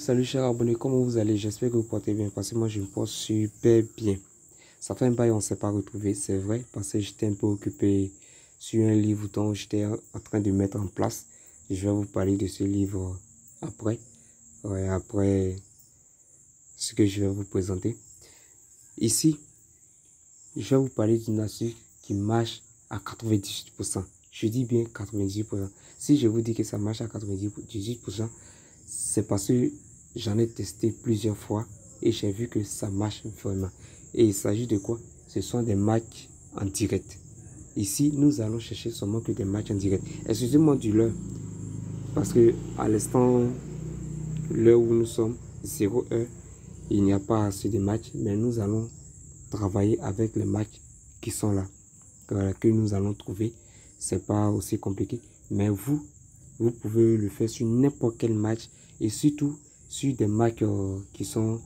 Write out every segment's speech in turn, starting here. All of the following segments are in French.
Salut chers abonnés, comment vous allez? J'espère que vous portez bien parce que moi je me porte super bien. Ça fait un bail, on ne s'est pas retrouvé, c'est vrai, parce que j'étais un peu occupé sur un livre dont j'étais en train de mettre en place. Je vais vous parler de ce livre après, après ce que je vais vous présenter. Ici, je vais vous parler d'une astuce qui marche à 98%. Je dis bien 98%. Si je vous dis que ça marche à 98%, c'est parce que j'en ai testé plusieurs fois et j'ai vu que ça marche vraiment. Et il s'agit de quoi? Ce sont des matchs en direct. Ici, nous allons chercher seulement que des matchs en direct. Excusez-moi du l'heure, parce que à l'instant, l'heure où nous sommes, 0 heure, il n'y a pas assez de matchs, mais nous allons travailler avec les matchs qui sont là, que nous allons trouver. C'est pas aussi compliqué, mais vous pouvez le faire sur n'importe quel match et surtout sur des matchs qui sont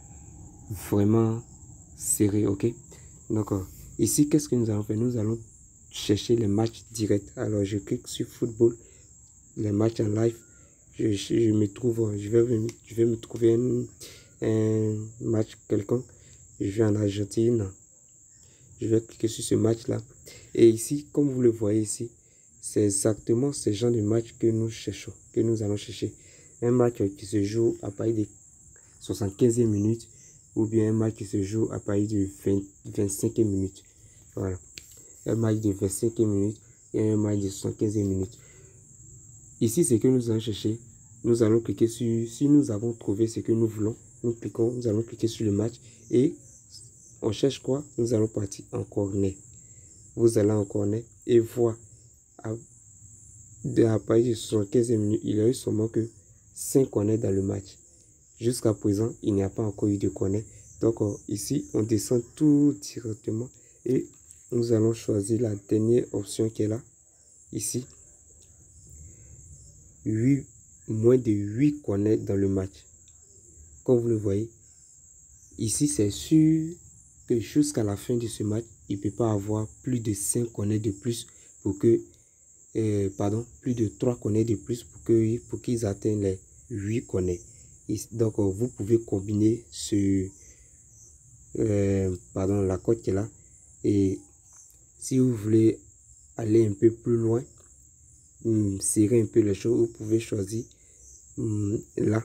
vraiment serrés, ok? Donc ici, qu'est-ce que nous allons faire? Nous allons chercher les matchs directs. Alors je clique sur football, les matchs en live. Je me trouve, je vais me trouver un match quelconque. Je vais en Argentine. Je vais cliquer sur ce match-là. Et ici, comme vous le voyez ici, c'est exactement ce genre de match que nous cherchons, que nous allons chercher. Un match qui se joue à partir de 75e minute ou bien un match qui se joue à partir de 25e minute. Voilà. Un match de 25e minute et un match de 75e minute. Ici, c'est que nous allons chercher. Nous allons cliquer sur, si nous avons trouvé ce que nous voulons, nous allons cliquer sur le match et on cherche quoi? Nous allons partir en corner. Vous allez en corner et voir à partir de 75 minutes, il y a eu seulement que 5 corners dans le match. Jusqu'à présent, il n'y a pas encore eu de corner. Donc ici, on descend tout directement et nous allons choisir la dernière option qui est là. Ici, moins de 8 corners dans le match. Comme vous le voyez, ici, c'est sûr que jusqu'à la fin de ce match, il ne peut pas avoir plus de 5 corners de plus pour que, plus de 3 corners de plus pour qu'ils atteignent les 8 corners. Donc, vous pouvez combiner la cote qui est là. Et si vous voulez aller un peu plus loin, serrer un peu les choses, vous pouvez choisir là,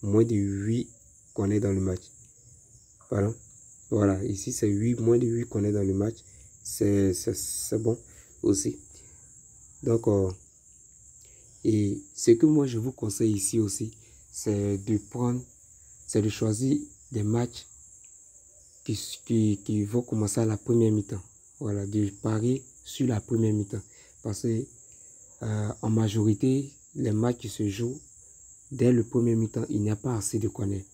moins de 8 corners dans le match. Pardon. Voilà, ici c'est moins de 8 qu'on est dans le match. C'est bon aussi. Donc, et ce que moi je vous conseille ici aussi, c'est de choisir des matchs qui vont commencer à la première mi-temps. Voilà, de parier sur la première mi-temps. Parce que en majorité, les matchs qui se jouent dès le premier mi-temps, il n'y a pas assez de corners.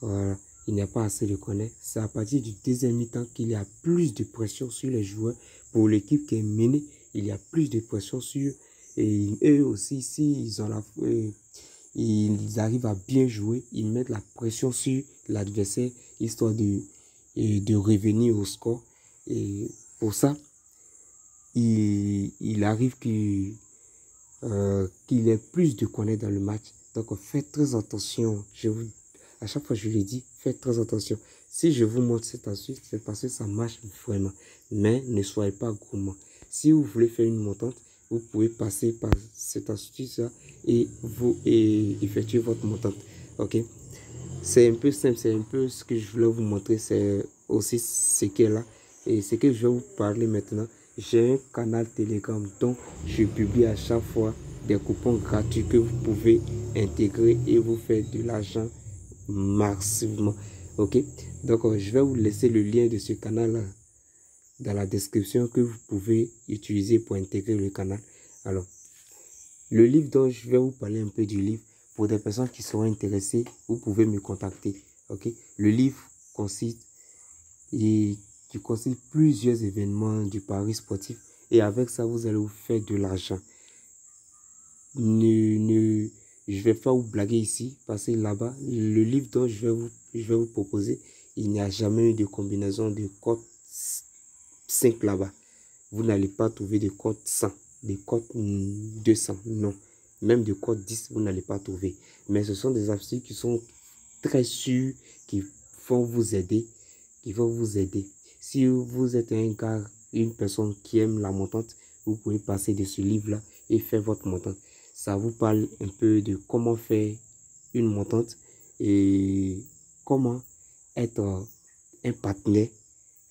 Voilà. Il n'y a pas assez de corners. C'est à partir du deuxième mi-temps qu'il y a plus de pression sur les joueurs. Pour l'équipe qui est menée, il y a plus de pression sur eux. Et eux aussi, s'ils ont ils arrivent à bien jouer, ils mettent la pression sur l'adversaire, histoire de revenir au score. Et pour ça, il arrive qu'il y ait plus de corners dans le match. Donc faites très attention. À chaque fois, je le dis, faites très attention. Si je vous montre cette astuce, c'est parce que ça marche vraiment. Mais ne soyez pas gourmand. Si vous voulez faire une montante, vous pouvez passer par cette astuce-là et effectuer votre montante. Ok? C'est un peu simple, c'est un peu ce que je voulais vous montrer. C'est aussi ce qui est là. Et ce que je vais vous parler maintenant, j'ai un canal Telegram dont je publie à chaque fois des coupons gratuits que vous pouvez intégrer et vous faire de l'argent massivement. Ok, donc je vais vous laisser le lien de ce canal dans la description que vous pouvez utiliser pour intégrer le canal. Alors, le livre dont je vais vous parler un peu du livre, pour des personnes qui seront intéressées, vous pouvez me contacter. Ok, le livre consiste plusieurs événements du pari sportif et avec ça vous allez vous faire de l'argent. Je vais pas vous blaguer ici parce que là-bas, le livre dont je vais vous proposer, il n'y a jamais eu de combinaison de code 5 là-bas. Vous n'allez pas trouver de code 100, de code 200, non. Même de code 10, vous n'allez pas trouver. Mais ce sont des astuces qui sont très sûrs qui vont vous aider, Si vous êtes un gars, une personne qui aime la montante, vous pouvez passer de ce livre-là et faire votre montante. Ça vous parle un peu de comment faire une montante et comment être un partenaire,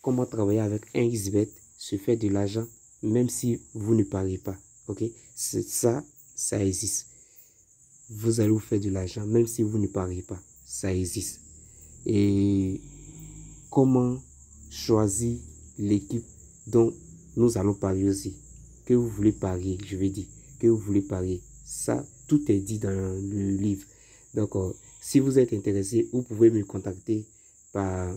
comment travailler avec un XBET, se faire de l'argent, même si vous ne pariez pas. Ok, ça existe. Vous allez vous faire de l'argent, même si vous ne pariez pas. Ça existe. Et comment choisir l'équipe dont nous allons parier aussi. Que vous voulez parier, je vais dire. Que vous voulez parier. Ça, tout est dit dans le livre. Donc, si vous êtes intéressé, vous pouvez me contacter par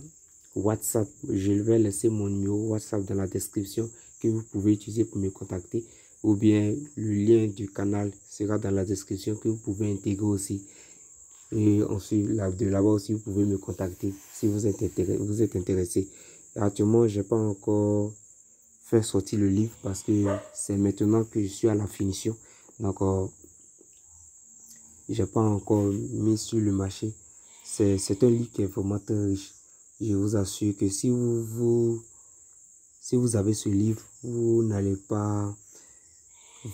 WhatsApp. Je vais laisser mon numéro WhatsApp dans la description que vous pouvez utiliser pour me contacter. Ou bien le lien du canal sera dans la description que vous pouvez intégrer aussi. Et ensuite, de là-bas aussi, vous pouvez me contacter si vous êtes intéressé. Actuellement, je n'ai pas encore fait sortir le livre parce que c'est maintenant que je suis à la finition. Donc, je n'ai pas encore mis sur le marché. C'est un livre qui est vraiment très riche. Je vous assure que si vous avez ce livre, vous n'allez pas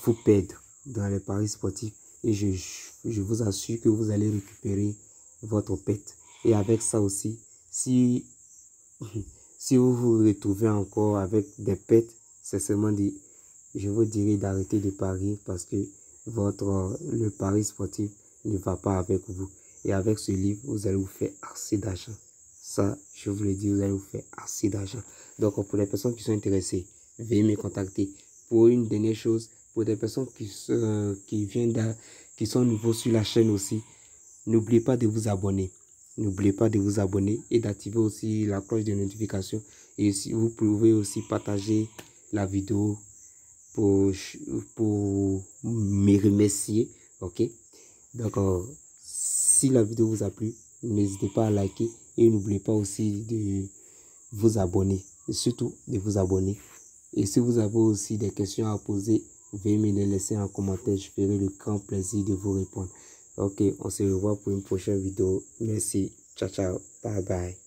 vous perdre dans les paris sportifs. Et je vous assure que vous allez récupérer votre pète. Et avec ça aussi, si vous vous retrouvez encore avec des pètes, c'est seulement je vous dirais d'arrêter de parier parce que le pari sportif ne va pas avec vous. Et avec ce livre, vous allez vous faire assez d'argent. Ça, je vous le dis, vous allez vous faire assez d'argent. Donc, pour les personnes qui sont intéressées, veuillez me contacter. Pour une dernière chose, pour des personnes qui sont nouveaux sur la chaîne aussi, n'oubliez pas de vous abonner. N'oubliez pas de vous abonner et d'activer aussi la cloche de notification. Et si vous pouvez aussi partager la vidéo pour me remercier. Ok? Donc, si la vidéo vous a plu, n'hésitez pas à liker et n'oubliez pas aussi de vous abonner. Et surtout de vous abonner. Et si vous avez aussi des questions à poser, veuillez me les laisser en commentaire. Je ferai le grand plaisir de vous répondre. Ok, on se revoit pour une prochaine vidéo. Merci. Ciao, ciao. Bye, bye.